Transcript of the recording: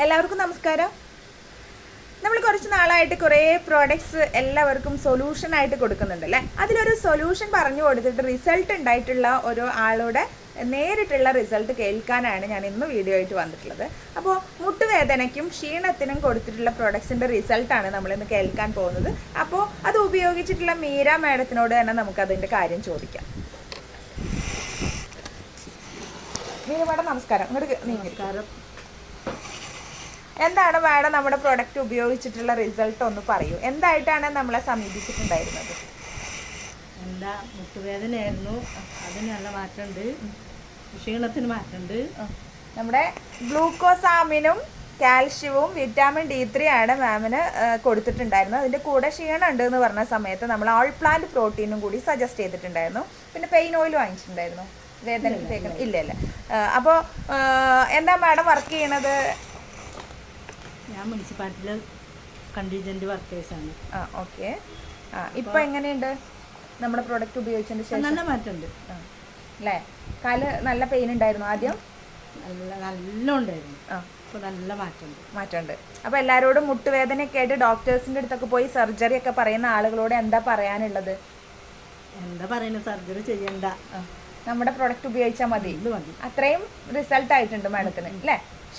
എല്ലാവർക്കും നമസ്കാരം. നമ്മൾ കുറച്ച് നാളായിട്ട് കുറേ പ്രോഡക്ട്സ് എല്ലാവർക്കും സൊല്യൂഷൻ ആയിട്ട് കൊടുക്കുന്നുണ്ടല്ലേ. അതിലൊരു സൊല്യൂഷൻ പറഞ്ഞു കൊടുത്തിട്ട് റിസൾട്ട് ഉണ്ടായിട്ടുള്ള ഒരു ആളുടെ നേരിട്ടുള്ള റിസൾട്ട് കേൾക്കാനാണ് ഞാൻ ഇന്ന് വീഡിയോ ആയിട്ട് വന്നിട്ടുള്ളത്. അപ്പോൾ മുട്ടുവേദനയ്ക്കും ക്ഷീണത്തിനും കൊടുത്തിട്ടുള്ള പ്രോഡക്ട്സിൻ്റെ റിസൾട്ടാണ് നമ്മളിന്ന് കേൾക്കാൻ പോകുന്നത്. അപ്പോൾ അത് ഉപയോഗിച്ചിട്ടുള്ള മീര മാഡത്തിനോട് തന്നെ നമുക്കതിൻ്റെ കാര്യം ചോദിക്കാം. മീര മാഡം നമസ്കാരം. നമസ്കാരം. എന്താണ് മാഡം നമ്മുടെ പ്രൊഡക്റ്റ് ഉപയോഗിച്ചിട്ടുള്ള റിസൾട്ട് ഒന്ന് പറയൂ. എന്തായിട്ടാണ് നമ്മളെ സമീപിച്ചിട്ടുണ്ടായിരുന്നത്? എന്താ മുട്ടുവേദനയായിരുന്നു, അതിന് നല്ല മാറ്റമുണ്ട്. ക്ഷീണത്തിന് മാറ്റമുണ്ട്. നമ്മുടെ ഗ്ലൂക്കോസാമിനും കാൽഷ്യവും വിറ്റാമിൻ D3 ആണ് മാമിന് കൊടുത്തിട്ടുണ്ടായിരുന്നത്. അതിൻ്റെ കൂടെ ക്ഷീണം ഉണ്ട് എന്ന് പറഞ്ഞ സമയത്ത് നമ്മൾ ഓൾ പ്ലാന്റ് പ്രോട്ടീനും കൂടി സജസ്റ്റ് ചെയ്തിട്ടുണ്ടായിരുന്നു. പിന്നെ പെയിൻ ഓയിൽ വാങ്ങിച്ചിട്ടുണ്ടായിരുന്നു. വേദനയ്ക്ക് തേക്കണം ഇല്ല. അപ്പോൾ എന്താ മാഡം വർക്ക് ചെയ്യണത്? ഞാൻ മുനിസിപ്പാലിറ്റിയിലെ കണ്ടീജന്റ് വർക്കേഴ്സാണ്. ഓക്കെ. ഇപ്പം എങ്ങനെയുണ്ട് നമ്മുടെ പ്രോഡക്റ്റ് ഉപയോഗിച്ചതിന് ശേഷം? നല്ല മാറ്റമുണ്ട് അല്ലേ? കാല് നല്ല പെയിൻ ഉണ്ടായിരുന്നു ആദ്യം? നല്ല ഉണ്ടായിരുന്നു. ഇപ്പോൾ നല്ല മാറ്റമുണ്ട്. അപ്പോൾ എല്ലാവരോടും മുട്ടുവേദനയൊക്കെ ആയിട്ട് ഡോക്ടേഴ്സിൻ്റെ അടുത്തൊക്കെ പോയി സർജറി ഒക്കെ പറയുന്ന ആളുകളോട് എന്താ പറയാനുള്ളത്? എന്താ പറയുന്നത്, സർജറി ചെയ്യണ്ട, നമ്മുടെ പ്രോഡക്റ്റ് ഉപയോഗിച്ചാൽ മതി. അത്രയും റിസൾട്ട് ആയിട്ടുണ്ട് മാഡത്തിന് അല്ലേ?